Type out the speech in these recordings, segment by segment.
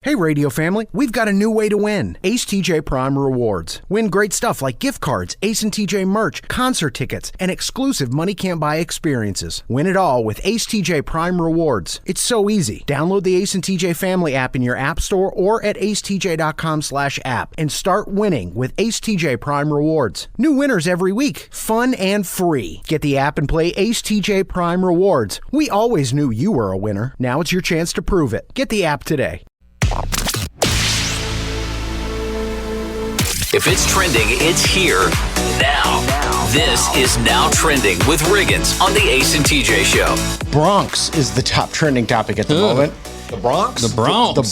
Hey radio family, we've got a new way to win. Ace TJ Prime Rewards. Win great stuff like gift cards, Ace and TJ merch, concert tickets, and exclusive money can't buy experiences. Win it all with Ace TJ Prime Rewards. It's so easy. Download the Ace and TJ family app in your app store or at acetj.com/app and start winning with Ace TJ Prime Rewards. New winners every week. Fun and free. Get the app and play Ace TJ Prime Rewards. We always knew you were a winner. Now it's your chance to prove it. Get the app today. If it's trending, it's here now. This is Now Trending with Riggins on the Ace and TJ Show. Bronx is the top trending topic at the moment. The Bronx? The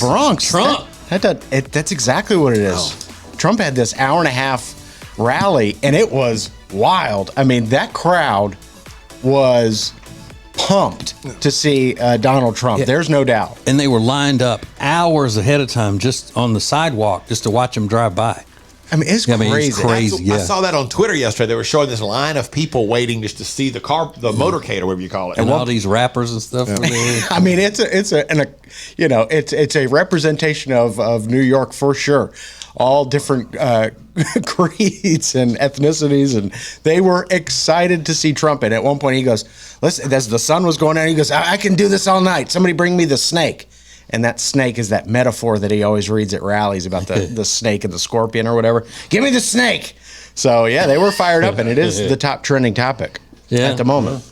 Bronx. Trump. That's exactly what it is. Oh. Trump had this hour-and-a-half rally, and it was wild. I mean, that crowd was pumped to see Donald Trump. Yeah. There's no doubt. And they were lined up hours ahead of time just on the sidewalk just to watch him drive by. I mean, it's crazy. It's crazy. I saw that on Twitter yesterday. They were showing this line of people waiting just to see the car, the motorcade, or whatever you call it, and all these rappers and stuff. I mean, it's a representation of New York for sure. All different creeds and ethnicities, and they were excited to see Trump. And at one point, he goes, "Listen," as the sun was going down, he goes, "I can do this all night. Somebody bring me the snake." And that snake is that metaphor that he always reads at rallies about the snake and the scorpion or whatever. Give me the snake. So, yeah, they were fired up, and it is the top trending topic at the moment.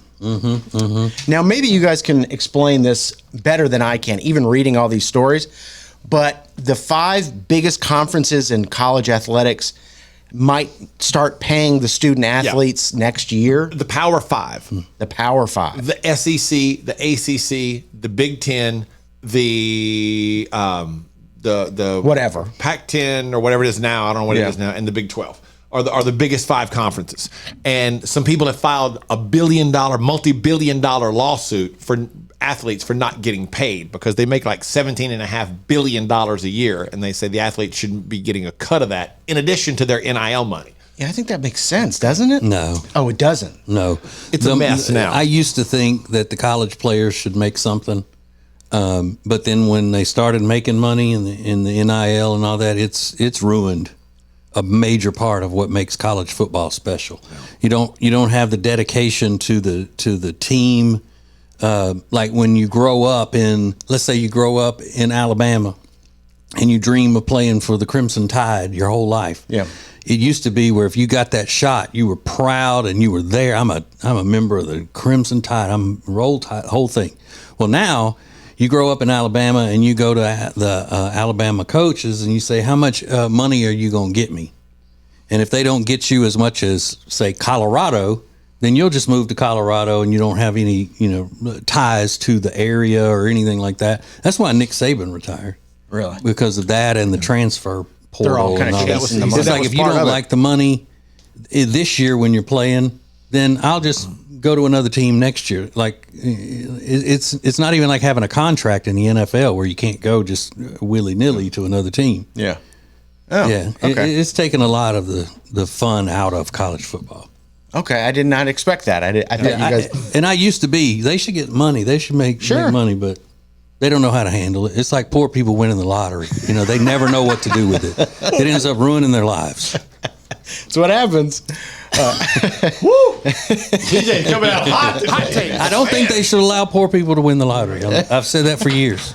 Now, maybe you guys can explain this better than I can, even reading all these stories. But the 5 biggest conferences in college athletics might start paying the student athletes next year. The Power 5. The Power 5. The SEC, the ACC, the Big Ten, the whatever Pac-10 or whatever it is now, I don't know what it is now, and the Big 12 are the biggest 5 conferences. And some people have filed a multi-billion-dollar lawsuit for athletes for not getting paid because they make like $17.5 billion a year, and they say the athletes shouldn't be getting a cut of that in addition to their NIL money. Yeah, I think that makes sense, doesn't it? No. Oh, it doesn't? No. It's a mess now. I used to think that the college players should make something. But then when they started making money in the NIL and all that, it's ruined a major part of what makes college football special. Yeah. You don't have the dedication to the team. Like when you grow up let's say you grow up in Alabama and you dream of playing for the Crimson Tide your whole life. Yeah. It used to be where if you got that shot, you were proud and you were there. I'm a member of the Crimson Tide. I'm Roll Tide, whole thing. Well, now you grow up in Alabama and you go to the Alabama coaches and you say, how much money are you going to get me? And if they don't get you as much as, say, Colorado, then you'll just move to Colorado and you don't have any, ties to the area or anything like that. That's why Nick Saban retired. Really? Because of that and the transfer portal. They're all kind of chasing the money. It's like if you don't like the money this year when you're playing, then I'll just go to another team next year. Like it's not even like having a contract in the NFL where you can't go just willy-nilly to another team. Yeah. Oh, yeah. Okay. It's taken a lot of the fun out of college football. Okay, I did not expect that. I thought you guys. And I used to be. They should get money. They should make money, but they don't know how to handle it. It's like poor people winning the lottery. They never know what to do with it. It ends up ruining their lives. That's what happens. Woo! TJ coming out hot take. I don't think they should allow poor people to win the lottery. I've said that for years.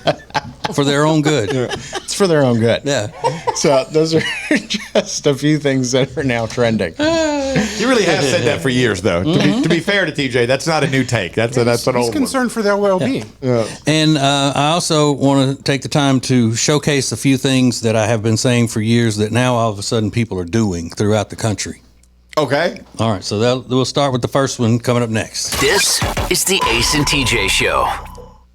For their own good. It's for their own good. Yeah. So those are just a few things that are now trending. You really have said that for years, though. To be fair to TJ, that's not a new take. That's an old one. He's concerned for their well-being. Yeah. And I also want to take the time to showcase a few things that I have been saying for years that now all of a sudden people are doing throughout the country. Okay. All right. So we'll start with the first one coming up next. This is the Ace and TJ Show.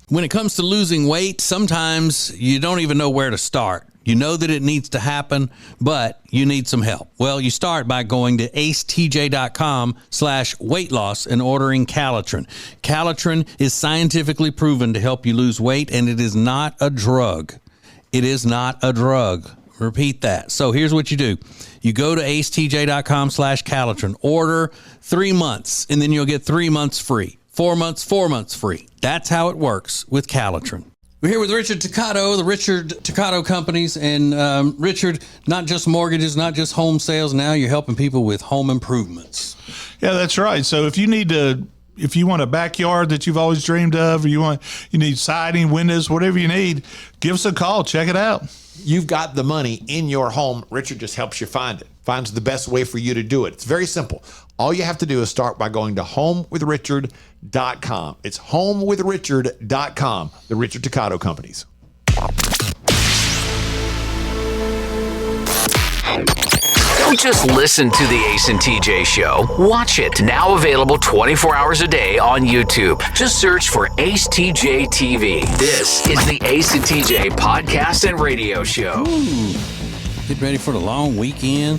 When it comes to losing weight, sometimes you don't even know where to start. You know that it needs to happen, but you need some help. Well, you start by going to acetj.com/weight loss and ordering Calitrin. Calitrin is scientifically proven to help you lose weight, and it is not a drug. It is not a drug. Repeat that. So here's what you do. You go to acetj.com/Calitrin, order 3 months, and then you'll get 3 months free. 4 months free. That's how it works with Calitrin. We're here with Richard Toccato, the Richard Toccato Companies. And Richard, not just mortgages, not just home sales. Now you're helping people with home improvements. Yeah, that's right. So if you want a backyard that you've always dreamed of, or you need siding, windows, whatever you need, give us a call. Check it out. You've got the money in your home. Richard just helps you find it, finds the best way for you to do it. It's very simple. All you have to do is start by going to homewithrichard.com. It's homewithrichard.com, the Richard Toccato Companies. Don't just listen to the Ace and TJ Show. Watch it. Now available 24 hours a day on YouTube. Just search for Ace TJ TV. This is the Ace and TJ podcast and radio show. Ooh, get ready for the long weekend.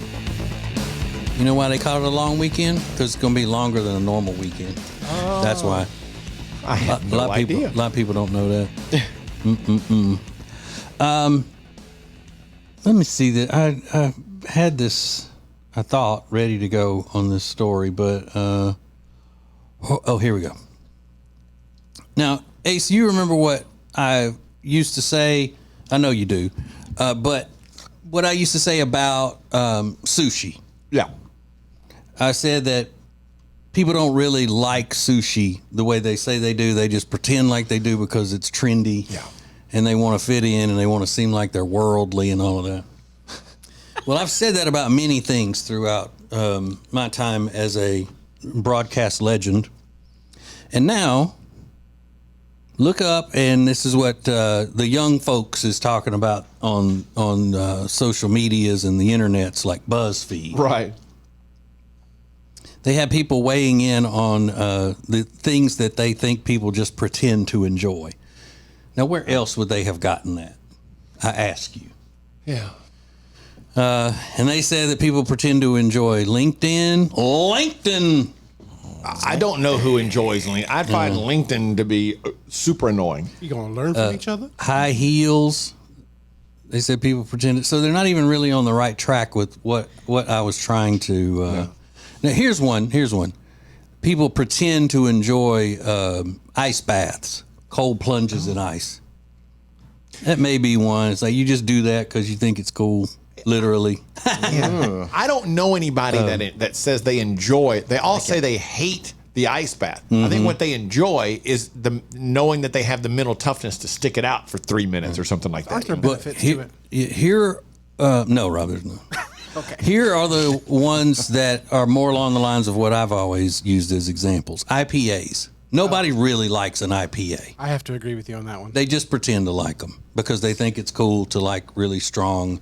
You know why they call it a long weekend? Because it's going to be longer than a normal weekend. That's why. I have no idea. A lot of people don't know that. Let me see that. I had this, I thought, ready to go on this story, but here we go. Now, Ace, you remember what I used to say? I know you do, but what I used to say about sushi. Yeah. I said that people don't really like sushi the way they say they do. They just pretend like they do because it's trendy. Yeah. And they want to fit in and they want to seem like they're worldly and all of that. Well, I've said that about many things throughout my time as a broadcast legend. And now, look up, and this is what the young folks is talking about on social medias and the internets like BuzzFeed. Right. They have people weighing in on the things that they think people just pretend to enjoy. Now, where else would they have gotten that? I ask you. Yeah. And they say that people pretend to enjoy LinkedIn. I don't know who enjoys LinkedIn. I'd find LinkedIn to be super annoying. You gonna learn from each other? High heels. They said people pretend. So they're not even really on the right track with what I was trying to. Now, here's one. People pretend to enjoy ice baths, cold plunges in ice. That may be one. It's like you just do that because you think it's cool, literally. Yeah. I don't know anybody that says they enjoy. They all say they hate the ice bath. Mm-hmm. I think what they enjoy is knowing that they have the mental toughness to stick it out for 3 minutes or something like that. Aren't there benefits to it? No, Rob, there's no. Okay. Here are the ones that are more along the lines of what I've always used as examples. IPAs. Nobody really likes an IPA. I have to agree with you on that one. They just pretend to like them because they think it's cool to like really strong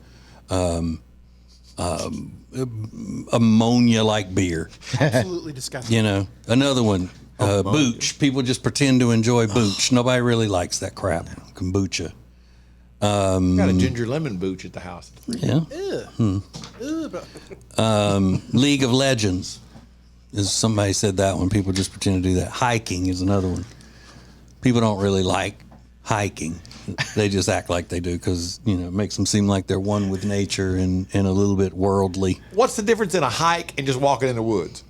ammonia-like beer. Absolutely disgusting. You know, another one, booch. People just pretend to enjoy booch. Nobody really likes that crap. Kombucha. Got a ginger lemon booch at the house. Yeah. League of Legends. Is somebody said that one. People just pretend to do that. Hiking is another one. People don't really like hiking. They just act like they do because, you know, it makes them seem like they're one with nature and a little bit worldly. What's the difference in a hike and just walking in the woods?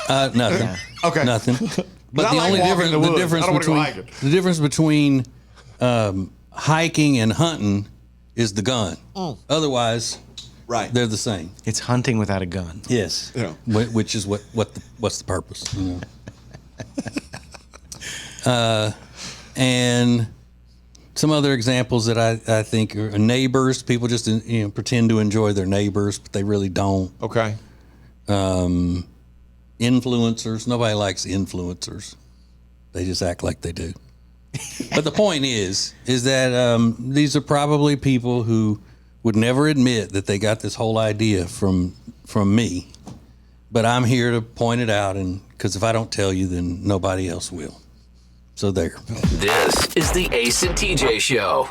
Nothing. Okay. Nothing. But the like only walking in the difference, woods. the difference between hiking and hunting is the gun. Otherwise, right, they're the same. It's hunting without a gun. Yes. Yeah. Which is what's the purpose? You know? And some other examples that I think are neighbors. People just pretend to enjoy their neighbors, but they really don't. Okay. Influencers. Nobody likes influencers. They just act like they do. But the point is that these are probably people who would never admit that they got this whole idea from me. But I'm here to point it out, and because if I don't tell you, then nobody else will. So there. This is the Ace and TJ Show.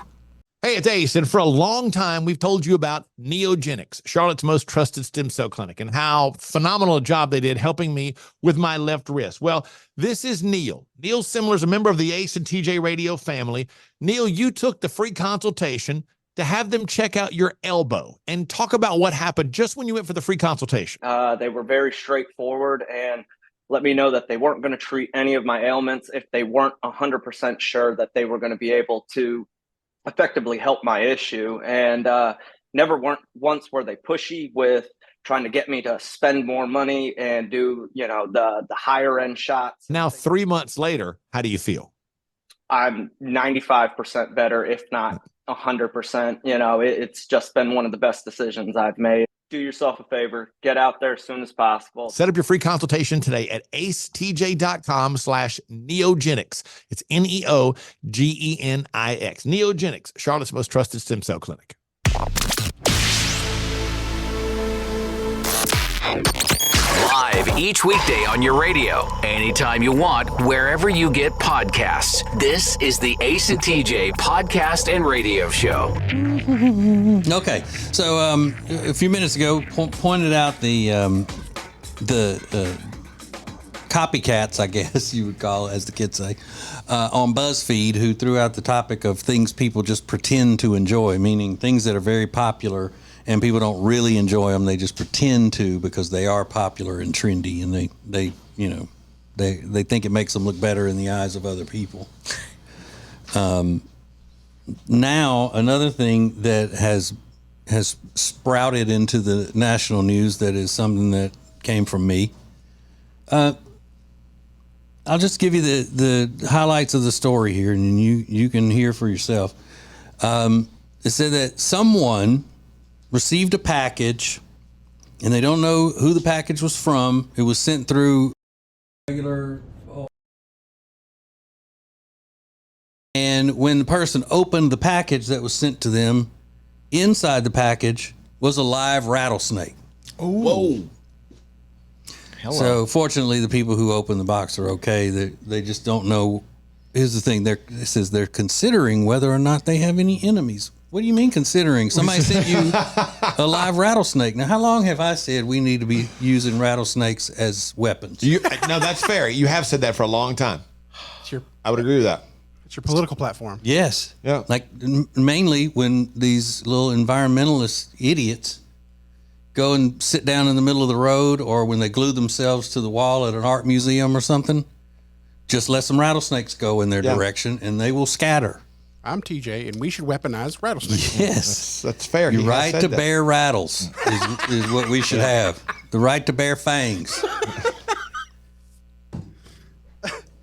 Hey, it's Ace, and for a long time, we've told you about Neogenics, Charlotte's most trusted stem cell clinic, and how phenomenal a job they did helping me with my left wrist. Well, this is Neil. Neil Simler is a member of the Ace and TJ radio family. Neil, you took the free consultation to have them check out your elbow and talk about what happened just when you went for the free consultation. They were very straightforward and let me know that they weren't going to treat any of my ailments if they weren't 100% sure that they were going to be able to effectively help my issue. And never once were they pushy with trying to get me to spend more money and do, the higher end shots. Now, 3 months later, how do you feel? I'm 95% better, if not 100%. It's just been one of the best decisions I've made. Do yourself a favor, get out there as soon as possible. Set up your free consultation today at acetj.com/neogenics. It's NEOGENIX. Neogenics, Charlotte's most trusted stem cell clinic. Live each weekday on your radio, anytime you want, wherever you get podcasts. This is the Ace and TJ podcast and radio show. Okay, so a few minutes ago, pointed out the copycats, I guess you would call it, as the kids say, on BuzzFeed, who threw out the topic of things people just pretend to enjoy, meaning things that are very popular and people don't really enjoy them. They just pretend to because they are popular and trendy, and they think it makes them look better in the eyes of other people. Now, another thing that has sprouted into the national news that is something that came from me. I'll just give you the highlights of the story here, and you can hear for yourself. It said that someone received a package, and they don't know who the package was from. It was sent through regular. And when the person opened the package that was sent to them, inside the package was a live rattlesnake. Whoa. Hello. So fortunately, the people who opened the box are okay. They just don't know. Here's the thing. It says they're considering whether or not they have any enemies. What do you mean considering? Somebody sent you a live rattlesnake. Now, how long have I said we need to be using rattlesnakes as weapons? No, that's fair. You have said that for a long time. I would agree with that. It's your political platform. Yes. Yeah. Like mainly when these little environmentalist idiots go and sit down in the middle of the road, or when they glue themselves to the wall at an art museum or something, just let some rattlesnakes go in their direction and they will scatter. I'm TJ, and we should weaponize rattlesnakes. Yes. That's fair. Your He has right said to that. bear rattles is what we should have. The right to bear fangs.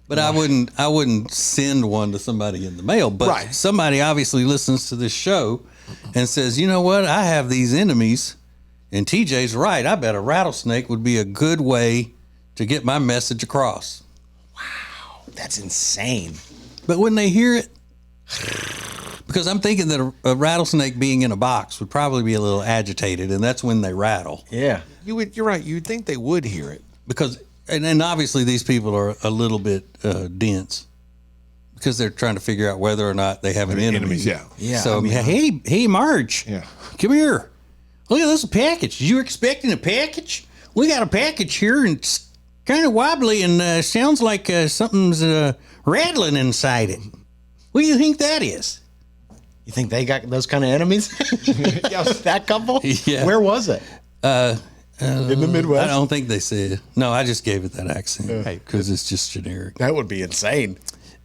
But I wouldn't send one to somebody in the mail. But somebody obviously listens to this show and says, you know what? I have these enemies, and TJ's right. I bet a rattlesnake would be a good way to get my message across. Wow, that's insane. But when they hear it, because I'm thinking that a rattlesnake being in a box would probably be a little agitated, and that's when they rattle. Yeah. You're right. You'd think they would hear it. Because, and obviously these people are a little bit dense because they're trying to figure out whether or not they have an enemy. Enemies, yeah. Yeah. So, hey, Marge. Yeah. Come here. Look at this package. You were expecting a package? We got a package here, and it's kind of wobbly and sounds like something's rattling inside it. What do you think that is? You think they got those kind of enemies? That couple? Yeah. Where was it? In the Midwest? I don't think they said. No, I just gave it that accent because it's just generic. That would be insane.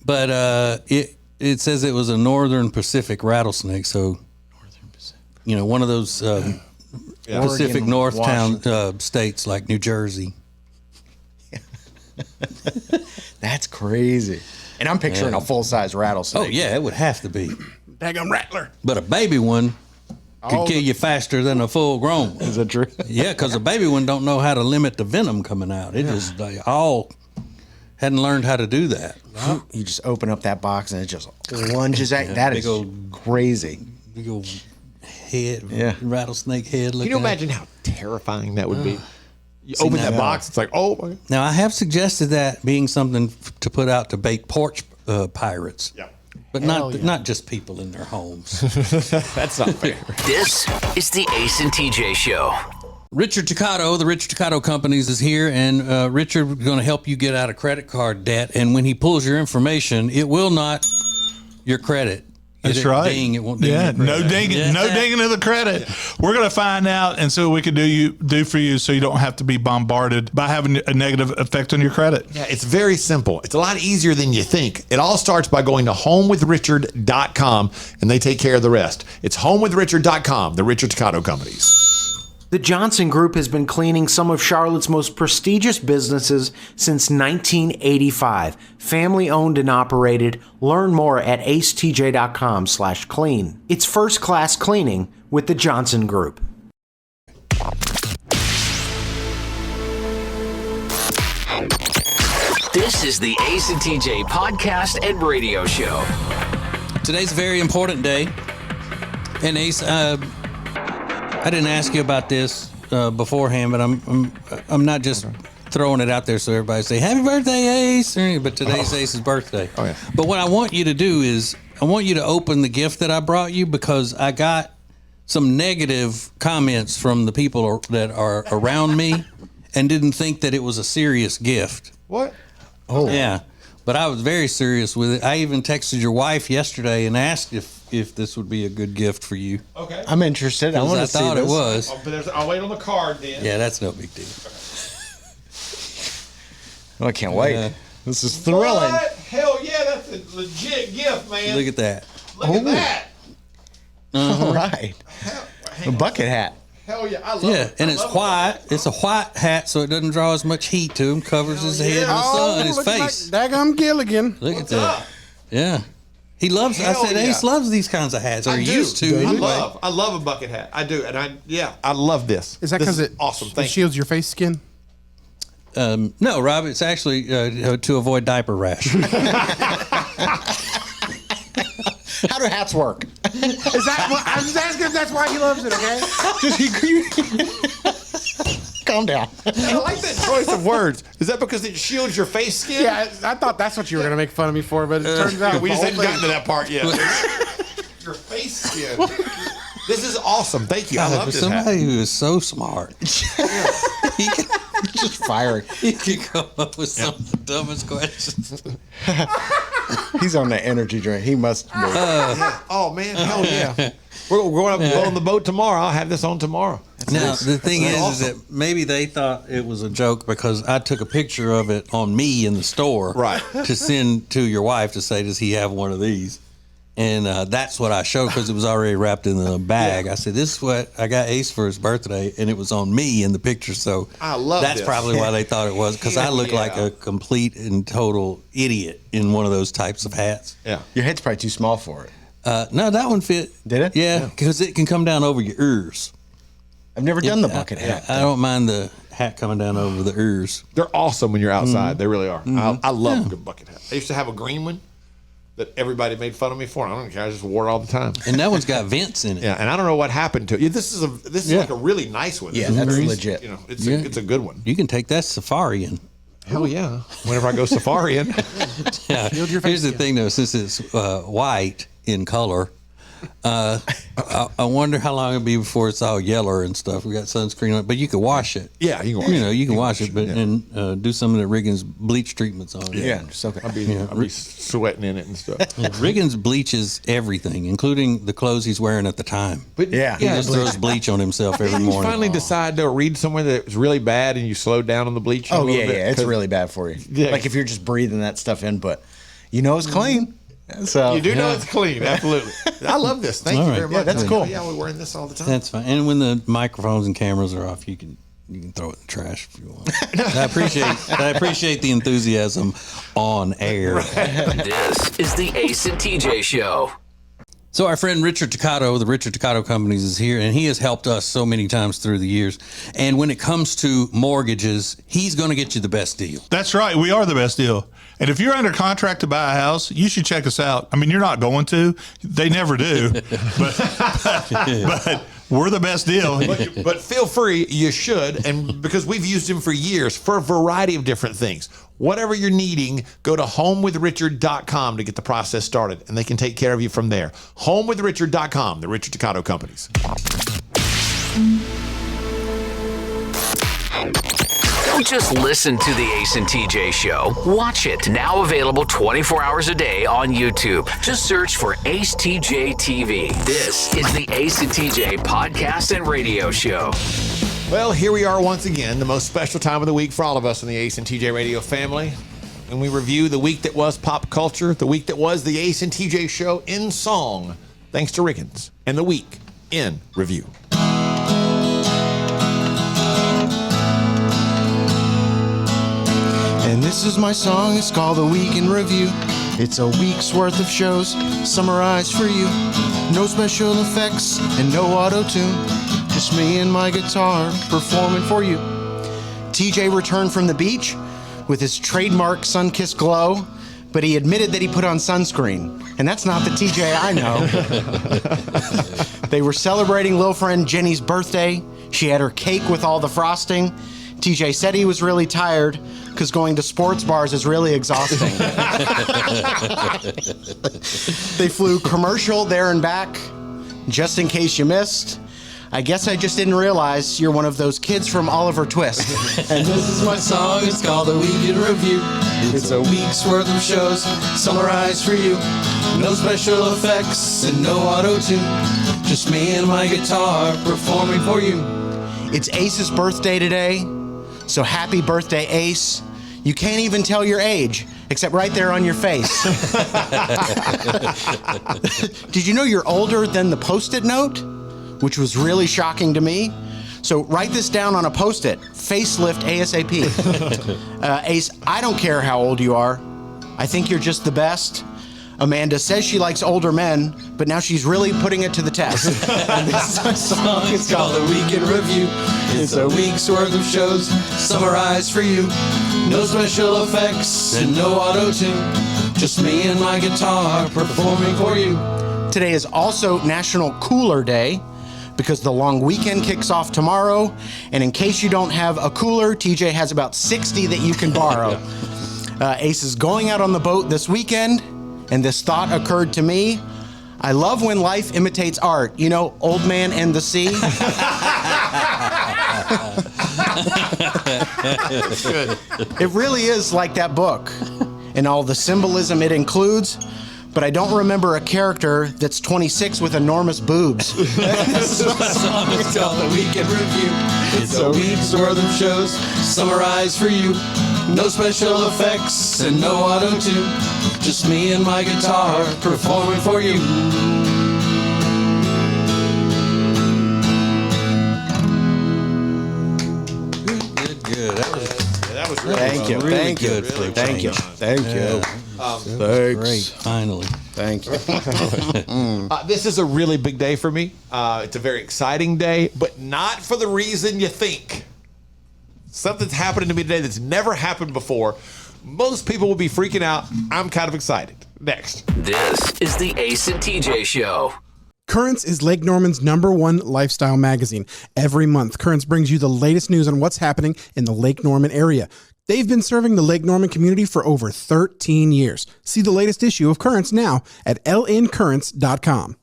But it says it was a Northern Pacific rattlesnake. So, one of those Pacific Oregon, North states like New Jersey. That's crazy. And I'm picturing a full-size rattlesnake. Oh, yeah, it would have to be. Daggum rattler. But a baby one could kill you faster than a full-grown one. Is that true? Yeah, because a baby one don't know how to limit the venom coming out. It just, they all hadn't learned how to do that. You just open up that box and it just lunges at you. That is crazy. Big old head, Yeah. rattlesnake head. Can you imagine how terrifying that would be? You open that box, it's like, oh. My. Now, I have suggested that being something to put out to bait porch pirates. Yeah. But not just people in their homes. That's not fair. This is the Ace and TJ Show. Richard Tucato, the Richard Tucato Companies is here, and Richard is going to help you get out of credit card debt. And when he pulls your information, it will not your credit. That's right. Ding, it won't ding. Yeah, your no credit. dinging, Yeah. no dinging of the credit. We're going to find out and see what we can do for you, so you don't have to be bombarded by having a negative effect on your credit. Yeah, it's very simple. It's a lot easier than you think. It all starts by going to homewithrichard.com, and they take care of the rest. It's homewithrichard.com, the Richard Toccato Companies. The Johnson Group has been cleaning some of Charlotte's most prestigious businesses since 1985. Family owned and operated. Learn more at acetj.com/clean. It's first class cleaning with the Johnson Group. This is the Ace and TJ podcast and radio show. Today's a very important day. And Ace, I didn't ask you about this beforehand, but I'm not just throwing it out there so everybody say happy birthday, Ace. But today's Ace's birthday. Oh, yeah. But what I want you to do is I want you to open the gift that I brought you, because I got some negative comments from the people that are around me and didn't think that it was a serious gift. What? Oh yeah, but I was very serious with it. I even texted your wife yesterday and asked if this would be a good gift for you. Okay. I'm interested. I want to see thought this. it was. I'll wait on the card then. Yeah, that's no big deal. Oh, I can't wait. This is thrilling. What? Hell yeah, that's a legit gift, man. Look at that. Look at that. All right. A bucket hat. Hell yeah, I love Yeah, it. and I it's love white. It's a white hat, so it doesn't draw as much heat to him. Covers his head and the sun and his looking face. like daggum Gilligan. Look What's at that. up? Yeah, he loves. I Hell said yeah. Ace loves these kinds of hats. Or I he do. used to anyway. I love a bucket hat. I do, and I love this. Is that This because it awesome? it Thank you. shields your face skin? No, Rob, it's actually to avoid diaper rash. How do hats work? Is that what I was just asking if that's why he loves it? Okay. Calm down. I like that choice of words. Is that because it shields your face skin? Yeah, I thought that's what you were gonna make fun of me for, but it turns out We just the haven't whole gotten to that part yet. Your face skin. This is awesome. Thank you. I love For this hat. somebody who is so smart, he can Just firing. come up with some of the dumbest questions. He's on that energy drink. He must be. Oh man, hell yeah. We're going up and go on the boat tomorrow. I'll have this on tomorrow. Now, the thing is awesome. that maybe they thought it was a joke because I took a picture of it on me in the store, Right. to send to your wife to say, does he have one of these? And that's what I showed because it was already wrapped in the bag. I said, this is what I got Ace for his birthday, and it was on me in the picture. So I love that's this. probably why they thought it was, because I look like Yeah. a complete and total idiot in one of those types of hats. Yeah. Your head's probably too small for it. No, that one fit. Did it? Yeah, because it can come down over your ears. I've never done the bucket hat. I don't mind the hat coming down over the ears. They're awesome when you're outside. They really are. I love Yeah. a good bucket hat. I used to have a green one that everybody made fun of me for. I don't care. I just wore it all the time. And that one's got vents in it. Yeah, and I don't know what happened to it. Yeah, this is like a really nice one. Yeah, This is that's very- legit. You know, it's Yeah. it's a good one. You can take that safari in. Hell yeah! Whenever I go safaring. Yeah. Here's the thing, though, since it's white in color, I wonder how long it'll be before it's all yellow and stuff. We got sunscreen on it, but you can wash it. Yeah, you can wash You know, it. you can wash it, but and do some of the Riggins bleach treatments on it. Yeah, just okay. I'll be sweating in it and stuff. Riggins bleaches everything, including the clothes he's wearing at the time. But Yeah. He just throws bleach on himself every you morning. finally decide to read somewhere that was really bad and you slowed down on the bleaching. Oh, a little yeah, bit, yeah. It's 'cause really bad for you. Yeah. Like if you're just breathing that stuff in, but you know it's clean. So You do know it's clean, absolutely. I love this. Thank All you right. very Yeah, much. that's cool. Yeah, we're wearing this all the time. That's fine. And when the microphones and cameras are off, you can throw it in the trash if you want. I appreciate the enthusiasm on air. This is the Ace and TJ Show. So our friend Richard Toccato, the Richard Toccato Companies, is here, and he has helped us so many times through the years. And when it comes to mortgages, he's going to get you the best deal. That's right. We are the best deal. And if you're under contract to buy a house, you should check us out. I mean, you're not going to. They never do. but we're the best deal. But feel free, you should, and because we've used him for years for a variety of different things. Whatever you're needing, go to homewithrichard.com to get the process started, and they can take care of you from there. Homewithrichard.com, the Richard Toccato Companies. Don't just listen to the Ace and TJ Show. Watch it. Now available 24 hours a day on YouTube. Just search for Ace TJ TV. This is the Ace and TJ podcast and radio show. Well, here we are once again, the most special time of the week for all of us in the Ace and TJ radio family. And we review the week that was pop culture, the week that was the Ace and TJ Show in song, thanks to Rickens, and the week in review. And this is my song, it's called The Week in Review. It's a week's worth of shows summarized for you. No special effects and no auto-tune. Just me and my guitar performing for you. TJ returned from the beach with his trademark sun-kissed glow, but he admitted that he put on sunscreen. And that's not the TJ I know. They were celebrating little friend Jenny's birthday. She had her cake with all the frosting. TJ said he was really tired because going to sports bars is really exhausting. They flew commercial there and back, just in case you missed. I guess I just didn't realize you're one of those kids from Oliver Twist. And this is my song, it's called The Week in Review. It's a week's worth of shows summarized for you. No special effects and no auto-tune. Just me and my guitar performing for you. It's Ace's birthday today. So happy birthday, Ace. You can't even tell your age, except right there on your face. Did you know you're older than the Post-it note? Which was really shocking to me. So write this down on a Post-it. Facelift ASAP. Ace, I don't care how old you are. I think you're just the best. Amanda says she likes older men, but now she's really putting it to the test. And this is my song, it's called The Week in Review. It's a week's worth of shows summarized for you. No special effects and no auto-tune. Just me and my guitar performing for you. Today is also National Cooler Day, because the long weekend kicks off tomorrow. And in case you don't have a cooler, TJ has about 60 that you can borrow. Ace is going out on the boat this weekend. And this thought occurred to me. I love when life imitates art. You know, Old Man and the Sea. It really is like that book and all the symbolism it includes. But I don't remember a character that's 26 with enormous boobs. This is my song, it's called The Week in Review. It's a week's worth of shows summarized for you. No special effects and no auto-tune. Just me and my guitar performing for you. Good. That was really Thank you. Really Thank you. good for a Thank you. change. Thank you. Thanks. Great. Finally. Thank you. This is a really big day for me. It's a very exciting day, but not for the reason you think. Something's happening to me today that's never happened before. Most people will be freaking out. I'm kind of excited. Next. This is the Ace and TJ Show. Currents is Lake Norman's #1 lifestyle magazine. Every month, Currents brings you the latest news on what's happening in the Lake Norman area. They've been serving the Lake Norman community for over 13 years. See the latest issue of Currents now at lncurrents.com.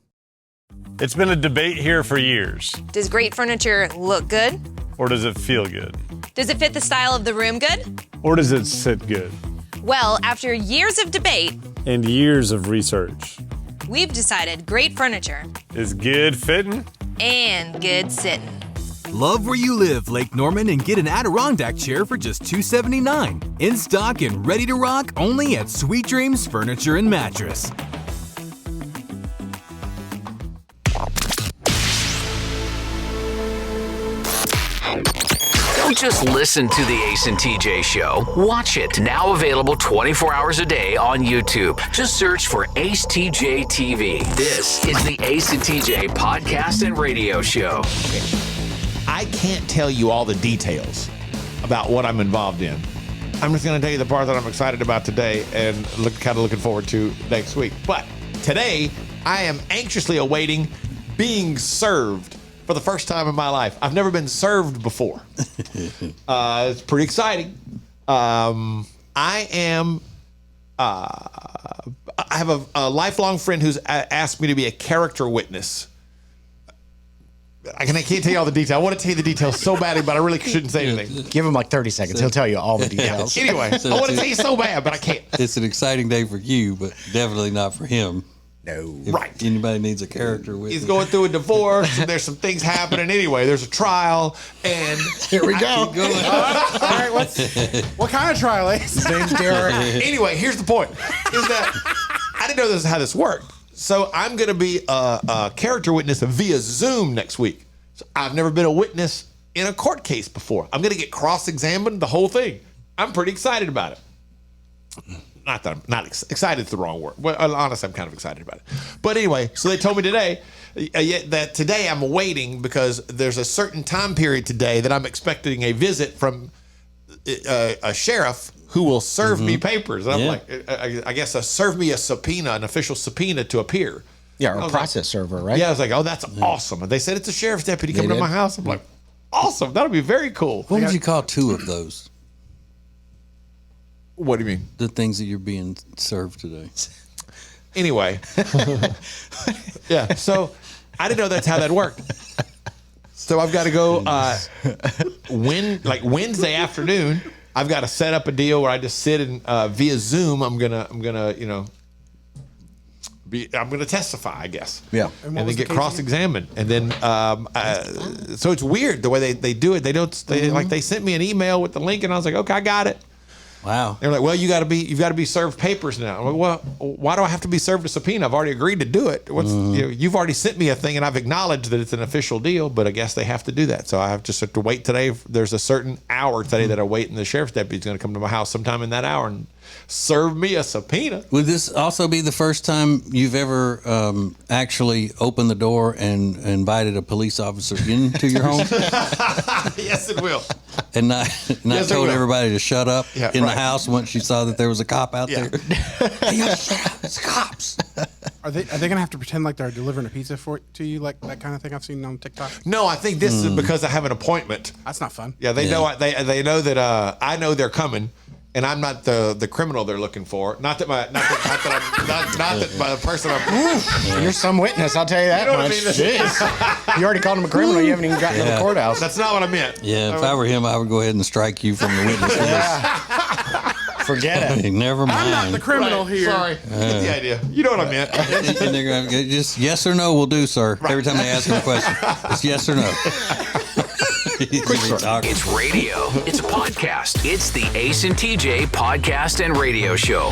It's been a debate here for years. Does great furniture look good? Or does it feel good? Does it fit the style of the room good? Or does it sit good? Well, after years of debate And years of research. we've decided great furniture Is good fitting? and good sitting. Love where you live, Lake Norman, and get an Adirondack chair for just $279. In stock and ready to rock only at Sweet Dreams Furniture and Mattress. Don't just listen to the Ace and TJ Show. Watch it. Now available 24 hours a day on YouTube. Just search for Ace TJ TV. This is the Ace and TJ podcast and radio show. Okay. I can't tell you all the details about what I'm involved in. I'm just going to tell you the part that I'm excited about today and kind of looking forward to next week. But today, I am anxiously awaiting being served for the first time in my life. I've never been served before. It's pretty exciting. I have a lifelong friend who's asked me to be a character witness I can't tell you all the details. I want to tell you the details so badly, but I really shouldn't say anything. Give him like 30 seconds. He'll tell you all the details. Anyway, I want to tell you so bad, but I can't. It's an exciting day for you, but definitely not for him. No. If anybody needs a character with He's him. going through a divorce, and there's some things happening. Anyway, there's a trial, and here we go. All right, what kind of trial, Ace? His name's Derek. Anyway, here's the point: is that I didn't know this is how this worked. So I'm going to be a character witness via Zoom next week. So I've never been a witness in a court case before. I'm going to get cross-examined, the whole thing. I'm pretty excited about it. Not that I'm not excited is the wrong word. Well, honestly, I'm kind of excited about it. But anyway, so they told me today that today I'm waiting because there's a certain time period today that I'm expecting a visit from a sheriff who will serve me papers. And I'm like, I guess serve me a subpoena, an official subpoena to appear. Yeah, or a process server, right? Yeah, I was like, oh, that's awesome. And they said it's a sheriff's deputy coming to my house. I'm like, awesome. That'll be very cool. What would you call two of those? What do you mean? The things that you're being served today. Anyway. Yeah, so I didn't know that's how that worked. So I've got to go Wednesday afternoon. I've got to set up a deal where I just sit and via Zoom. I'm gonna testify, I guess. Yeah, and then get cross-examined, and then so it's weird the way they do it. They sent me an email with the link, and I was like, okay, I got it. Wow. They're like, well, you've got to be served papers now. I'm like, well, why do I have to be served a subpoena? I've already agreed to do it. You've already sent me a thing, and I've acknowledged that it's an official deal, but I guess they have to do that. So I have to wait today. There's a certain hour today that I wait, and the sheriff's deputy is going to come to my house sometime in that hour and serve me a subpoena. Would this also be the first time you've ever actually opened the door and invited a police officer into your home? Yes, it will. And not told everybody to shut up in the house once you saw that there was a cop out there. Hey, y'all shut up! It's cops. Are they gonna have to pretend like they're delivering a pizza to you, like that kind of thing I've seen on TikTok? No, I think this is because I have an appointment. That's not fun. Yeah, they know they know that I know they're coming. And I'm not the criminal they're looking for. Not that the person I'm. You're some witness, I'll tell you that. You know what I mean? Jeez. You already called him a criminal. You haven't even gotten to the courthouse. That's not what I meant. Yeah, if I were him, I would go ahead and strike you from the witness list. Forget it. Never mind. I'm not the criminal here. Sorry, get the idea. You know what I meant. And they're going to just yes or no will do, sir. Right. Every time they ask him a question, it's yes or no. It's radio. It's a podcast. It's the Ace and TJ podcast and radio show.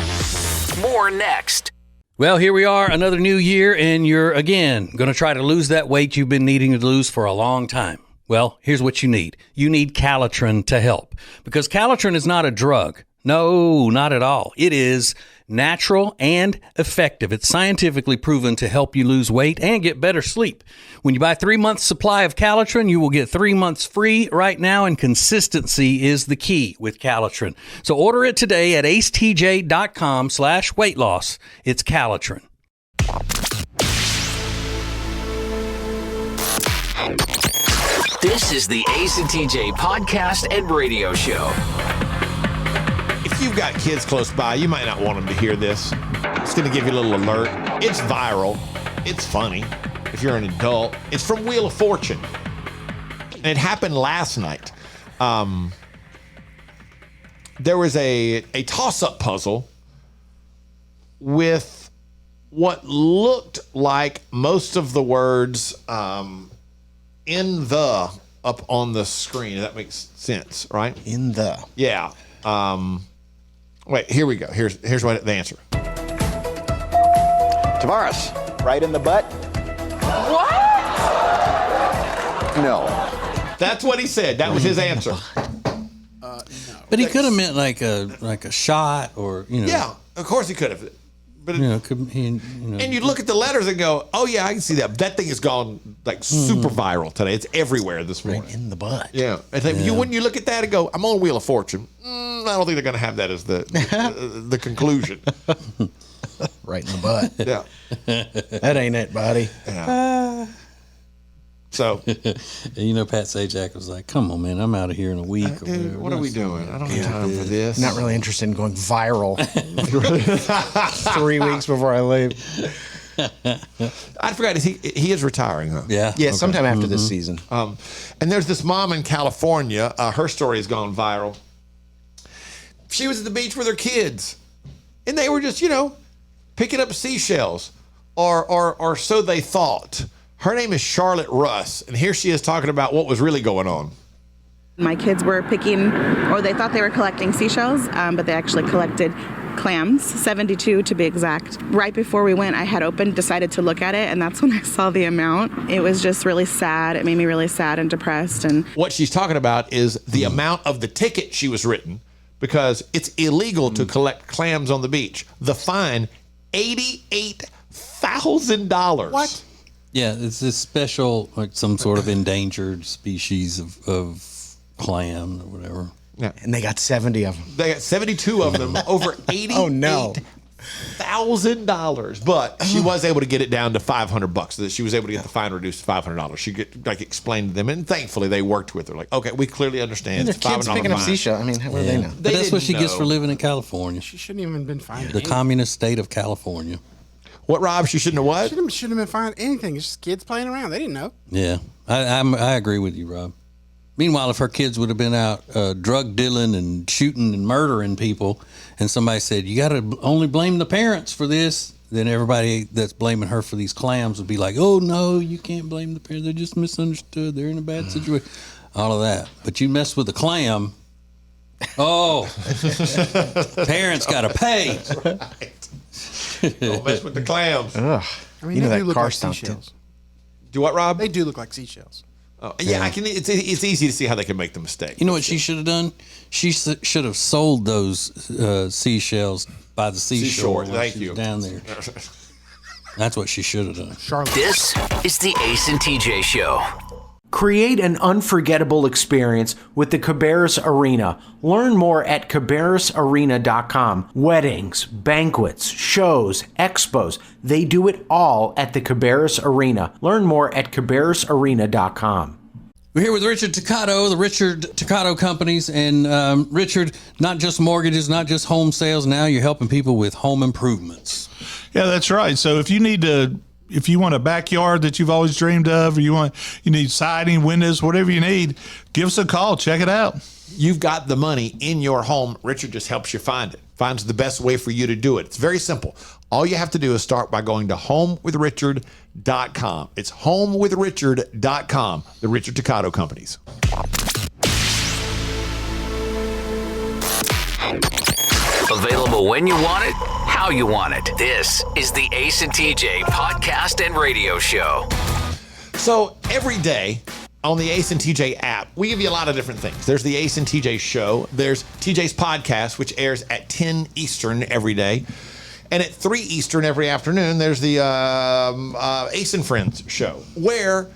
More next. Well, here we are, another new year, and you're, again, going to try to lose that weight you've been needing to lose for a long time. Well, here's what you need. You need Calitrin to help, because Calitrin is not a drug. No, not at all. It is natural and effective. It's scientifically proven to help you lose weight and get better sleep. When you buy 3 months supply of Calitrin, you will get 3 months free right now, and consistency is the key with Calitrin. So order it today at acetj.com/weight loss. It's Calitrin. This is the Ace and TJ podcast and radio show. If you've got kids close by, you might not want them to hear this. It's going to give you a little alert. It's viral. It's funny. If you're an adult, it's from Wheel of Fortune. And it happened last night. There was a toss-up puzzle with what looked like most of the words in the up on the screen. That makes sense, right? In the. Yeah. Wait, here we go. Here's what the answer. Tavares, right in the butt. What? No. That's what he said. That was his answer. No. But he could have meant like a shot, or Yeah, of course he could have. But and you look at the letters and go, oh yeah, I can see that. That thing has gone like super viral today. It's everywhere this morning. Right in the butt. Yeah. And when you look at that and go, I'm on Wheel of Fortune. I don't think they're going to have that as the conclusion. Right in the butt. Yeah. That ain't it, buddy. Yeah. So, Pat Sajak was like, "Come on, man, I'm out of here in a week." Dude, what are we doing? I don't have time for this. Not really interested in going viral. 3 weeks before I leave. I forgot, he is retiring, huh? Yeah. Yeah, sometime after this season. And there's this mom in California. Her story has gone viral. She was at the beach with her kids, and they were just, picking up seashells, or so they thought. Her name is Charlotte Russ, and here she is talking about what was really going on. My kids were picking, or they thought they were collecting seashells, but they actually collected clams, 72 to be exact. Right before we went, I had decided to look at it, and that's when I saw the amount. It was just really sad. It made me really sad and depressed. And what she's talking about is the amount of the ticket she was written, because it's illegal to collect clams on the beach. The fine, $88,000. What? Yeah, it's this special, like some sort of endangered species of clam or whatever. Yeah. And they got 70 of them. They got 72 of them, over $88,000. But she was able to get it down to $500. So that she was able to get the fine reduced to $500. She explained to them, and thankfully they worked with her. Like, okay, we clearly understand. And their kids picking up seashell. I mean, what do they know? But that's what she gets for living in California. She shouldn't even been fined. The communist state of California. What, Rob? She shouldn't have what? Shouldn't have been fined anything. It's just kids playing around. They didn't know. Yeah, I agree with you, Rob. Meanwhile, if her kids would have been out drug dealing and shooting and murdering people, and somebody said, you got to only blame the parents for this, then everybody that's blaming her for these clams would be like, oh, no, you can't blame the parents. They're just misunderstood. They're in a bad situation. All of that. But you mess with the clam, parents got to pay. That's right. Don't mess with the clams. Ugh. I mean, they do look like stunk seashells. Do what, Rob? They do look like seashells. Oh, yeah, I can. It's easy to see how they can make the mistake. You know what she should have done? She should have sold those seashells by the seashore. Thank you. Down there. That's what she should have done. Charlotte. This is the Ace and TJ Show. Create an unforgettable experience with the Cabarrus Arena. Learn more at cabarrusarena.com. Weddings, banquets, shows, expos, they do it all at the Cabarrus Arena. Learn more at cabarrusarena.com. We're here with Richard Toccato, the Richard Toccato Companies. And Richard, not just mortgages, not just home sales. Now you're helping people with home improvements. Yeah, that's right. So if you want a backyard that you've always dreamed of, or you need siding, windows, whatever you need, give us a call. Check it out. You've got the money in your home. Richard just helps you find it. Finds the best way for you to do it. It's very simple. All you have to do is start by going to homewithrichard.com. It's homewithrichard.com. The Richard Toccato Companies. Available when you want it, how you want it. This is the Ace and TJ podcast and radio show. So every day on the Ace and TJ app, we give you a lot of different things. There's the Ace and TJ show. There's TJ's podcast, which airs at 10 Eastern every day. And at 3 Eastern every afternoon, there's the Ace and Friends show, where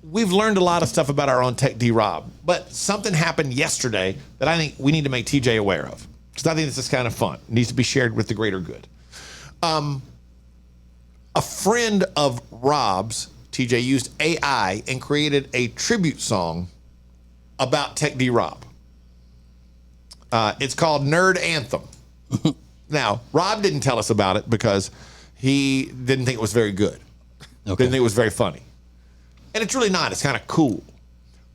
we've learned a lot of stuff about our own Tech D Rob. But something happened yesterday that I think we need to make TJ aware of, because I think this is kind of fun. It needs to be shared with the greater good. A friend of Rob's, TJ, used AI and created a tribute song about Tech D Rob. It's called Nerd Anthem. Now, Rob didn't tell us about it because he didn't think it was very good. Didn't think it was very funny. And it's really not. It's kind of cool.